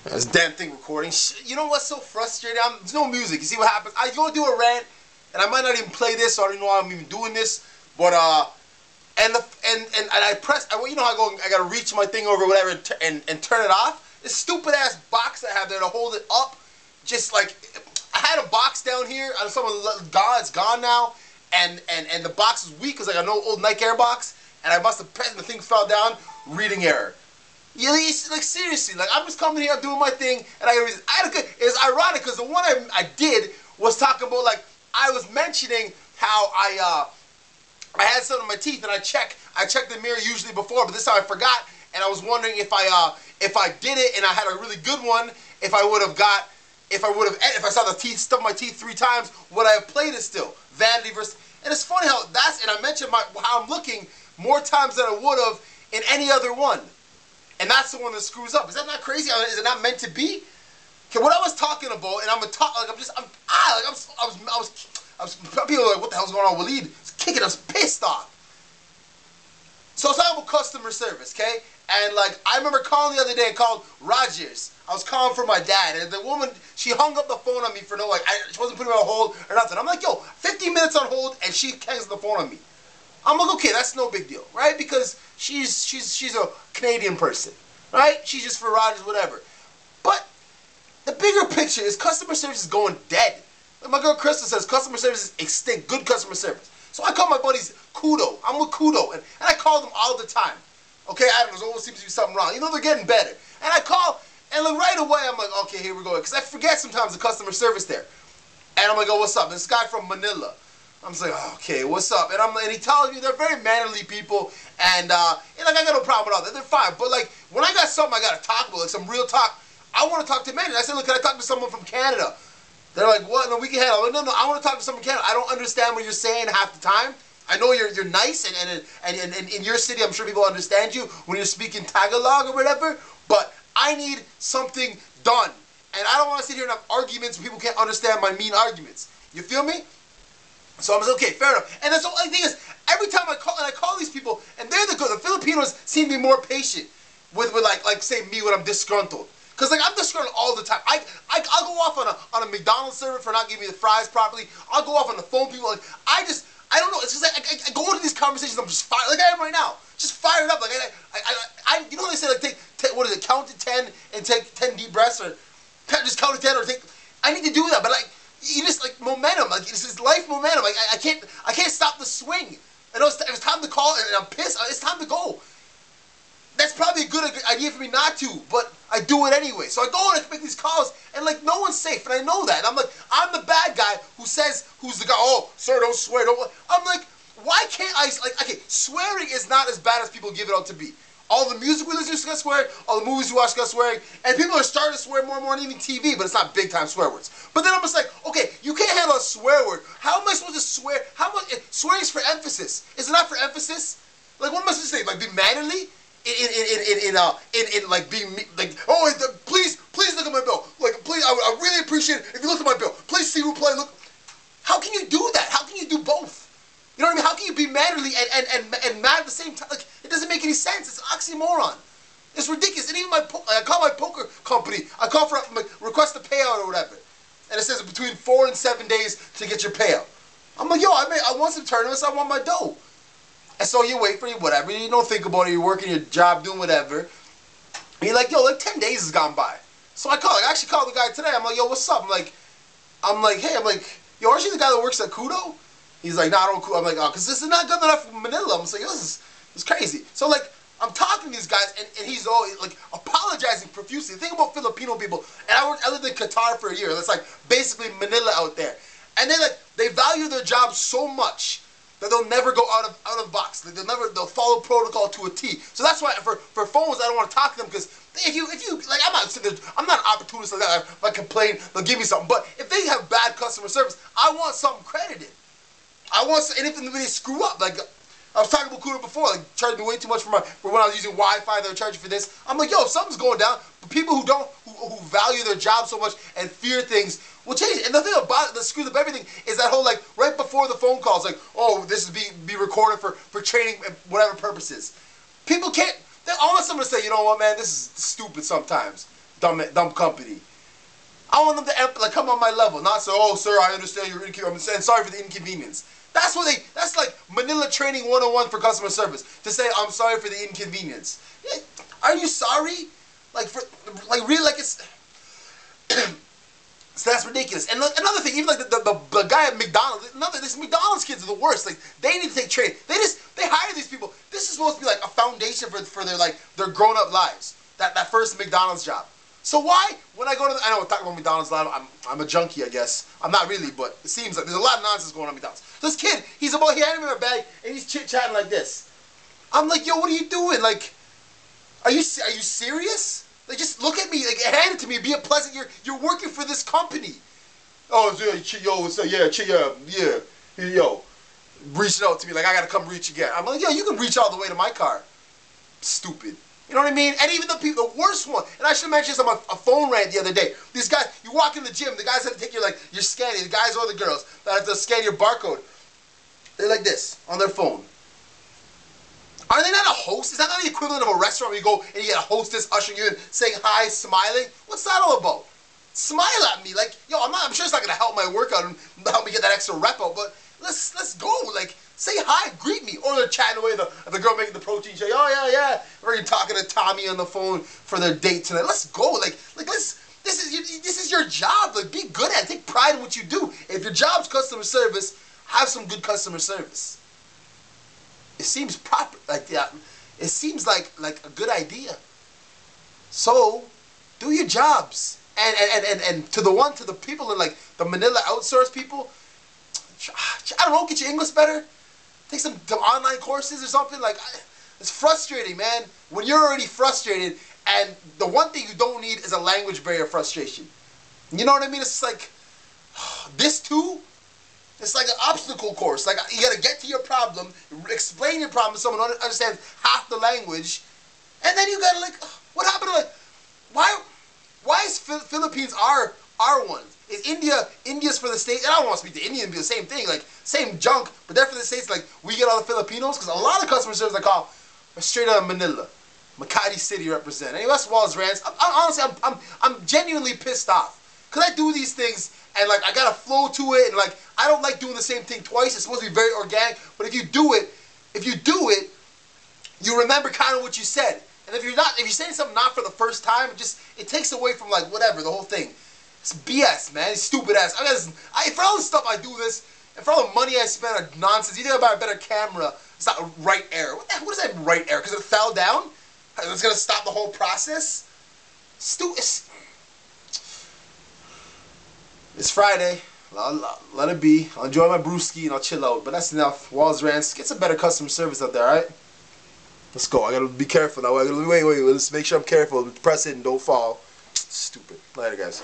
This damn thing recording. You know what's so frustrating? There's no music. You see what happens? I go do a rant, and I might not even play this, so I don't know why I'm even doing this. But and I press. You know how I gotta reach my thing over whatever and turn it off. This stupid ass box I have there to hold it up. Just like I had a box down here. Some of it's gone now, and the box is weak because like an old Nike Air box, and I must have pressed and the thing fell down. Reading error. Yeah, like seriously, like I'm just coming here, I'm doing my thing, and it's ironic because the one I did was talking about like I was mentioning how I had something in my teeth and I check the mirror usually before, but this time I forgot, and I was wondering if I did it and I had a really good one, if I saw the teeth stuff in my teeth 3 times, would I have played it still? Vanity versus, and it's funny how and I mentioned how I'm looking more times than I would have in any other one. And that's the one that screws up. Is that not crazy? Is it not meant to be? Okay, what I was talking about, and people were like, what the hell's going on with Waleed? It's kicking us pissed off. So I was talking about customer service, okay? And like, I remember calling the other day, I called Rogers. I was calling for my dad, and the woman, she hung up the phone on me for no, like, she wasn't putting me on hold or nothing. I'm like, yo, 15 minutes on hold, and she hangs the phone on me. I'm like, okay, that's no big deal, right? Because she's a Canadian person, right? She's just for Rogers, whatever. But the bigger picture is customer service is going dead. Like my girl Crystal says, customer service is extinct. Good customer service. So I call my buddies Kudo. I'm with Kudo, and I call them all the time. Okay, I don't know, there always seems to be something wrong. You know, they're getting better. And I call, and like right away, I'm like, okay, here we go. Because I forget sometimes the customer service there. And I'm like, oh, what's up? This guy from Manila. I'm just like, oh, okay, what's up? And he tells me they're very mannerly people, and like I got no problem with all that. They're fine. But like when I got something I got to talk about, like some real talk, I want to talk to men. And I said, look, can I talk to someone from Canada? They're like, what? No, we can handle. I'm like, no, I want to talk to someone from Canada. I don't understand what you're saying half the time. I know you're nice, and in your city, I'm sure people understand you when you're speaking Tagalog or whatever. But I need something done, and I don't want to sit here and have arguments where people can't understand my mean arguments. You feel me? So I'm like, okay, fair enough. And that's the only thing is, every time I call these people, and they're the good. The Filipinos seem to be more patient with like say me when I'm disgruntled. Cause like I'm disgruntled all the time. I'll go off on a McDonald's server for not giving me the fries properly. I'll go off on the phone people. Like I don't know. It's just like I go into these conversations. I'm just fired, like I am right now. Just fired up. Like you know what they say, like take what is it? Count to 10 and take 10 deep breaths, or just count to 10 or take. I need to do that, but like. You just like momentum, like it's just life momentum. Like I can't stop the swing. I know it's time to call, and I'm pissed. It's time to go. That's probably a good idea for me not to, but I do it anyway. So I go and I make these calls, and like no one's safe, and I know that. And I'm like, I'm the bad guy who's the guy. Oh, sir, don't swear. Don't. I'm like, why can't I? Like, okay, swearing is not as bad as people give it out to be. All the music we listen to got swearing, all the movies we watch got swearing, and people are starting to swear more and more on even TV, but it's not big time swear words. But then I'm just like, okay, you can't handle a swear word. How am I supposed to swear? How much swearing is for emphasis? Is it not for emphasis? Like what am I supposed to say? Like be mannerly? In like being like, oh, please look at my bill. Like please, I really appreciate it if you look at my bill. Please see reply. Look, how can you do that? How can you do both? You know what I mean? How can you be mannerly and mad at the same time? Like, it doesn't make any sense. It's an oxymoron. It's ridiculous. And even I call my poker company. I call for request a payout or whatever, and it says between 4 and 7 days to get your payout. I'm like, yo, I want some tournaments. I want my dough. And so you wait for you, whatever. You don't think about it. You're working your job, doing whatever. And you're like, yo, like 10 days has gone by. So I actually called the guy today. I'm like, yo, what's up? I'm like, hey, yo, aren't you the guy that works at Kudo? He's like, nah, I don't. I'm like, oh, because this is not good enough for Manila. I'm like, yo, this is crazy. So like, I'm talking to these guys, and he's always like apologizing profusely. Think about Filipino people, and I lived in Qatar for a year. That's like basically Manila out there, and they value their job so much that they'll never go out of the box. Like they'll follow protocol to a T. So that's why for phones, I don't want to talk to them, because if you like, I'm not an opportunist like that. If I complain, they'll give me something. But if they have bad customer service, I want something credited. And if they screw up, like I was talking about Kudo before, like charging me way too much for when I was using Wi-Fi, they were charging for this. I'm like, yo, if something's going down, but people who value their job so much and fear things will change it. And the thing about it that screws up everything is that whole like right before the phone calls, like, oh, this is be recorded for training and whatever purposes. People can't. I want someone to say, you know what, man, this is stupid sometimes. dumb company. I want them to like come on my level, not say, oh sir, I understand your inconvenience. I'm sorry for the inconvenience. That's like Manila training 101 for customer service. To say I'm sorry for the inconvenience. Yeah, are you sorry? Really, like it's. So that's ridiculous. And another thing, even like the guy at McDonald's, these McDonald's kids are the worst. Like they need to take training. They hire these people. This is supposed to be like a foundation for their grown up lives. That first McDonald's job. So why, when I go to I know we're talking about McDonald's a lot, I'm a junkie, I guess. I'm not really, but it seems like there's a lot of nonsense going on at McDonald's. So this kid, he had him in a bag, and he's chit-chatting like this. I'm like, yo, what are you doing? Like, are you serious? Like, just look at me, like, hand it to me, be a pleasant, you're working for this company. Oh, yo, reaching out to me, like, I gotta come reach again. I'm like, yo, you can reach all the way to my car. Stupid. You know what I mean? And even the worst one, and I should mention this on a phone rant the other day. These guys, you walk in the gym, the guys have to take your scanning, the guys or the girls that have to scan your barcode. They're like this, on their phone. Are they not a host? Is that not the equivalent of a restaurant where you go and you get a hostess ushering you in, saying hi, smiling? What's that all about? Smile at me, like, yo, I'm sure it's not gonna help my workout and help me get that extra rep out, but let's go, like, say hi, greet me. Or they're chatting away, the girl making the protein shake, oh yeah, or you're talking to Tommy on the phone for their date tonight. Let's go, like this is your job, like, be good at it, take pride in what you do. If your job's customer service, have some good customer service. It seems proper, like that. It seems like a good idea. So, do your jobs. And to the people in like the Manila outsource people, I don't know, get your English better. Take some online courses or something. Like, it's frustrating, man. When you're already frustrated, and the one thing you don't need is a language barrier frustration. You know what I mean? It's like this too. It's like an obstacle course. Like, you gotta get to your problem, explain your problem to someone who understands half the language, and then you gotta, like, what happened to, like, why is Philippines our ones? Is India's for the States? And I don't want to speak to Indian, be the same thing, like, same junk, but they're for the States, like, we get all the Filipinos, because a lot of customer service I call are straight out of Manila. Makati City represent. Anyway, that's Walz Rantz. Honestly, I'm genuinely pissed off. Because I do these things, and, like, I got a flow to it, and, like, I don't like doing the same thing twice. It's supposed to be very organic, but if you do it, you remember kind of what you said. And if you're saying something not for the first time, it takes away from, like, whatever, the whole thing. It's BS, man. It's stupid ass. For all the stuff I do this, and for all the money I spend on nonsense, you think about a better camera, it's not right air. What does that mean, right air? Because it fell down? It's going to stop the whole process? Stupid. It's Friday. Let it be. I'll enjoy my brewski and I'll chill out. But that's enough. Walz Rantz. Get some better customer service out there, alright? Let's go. I gotta be careful now. Wait. Let's make sure I'm careful. Press it and don't fall. Stupid. Later, guys.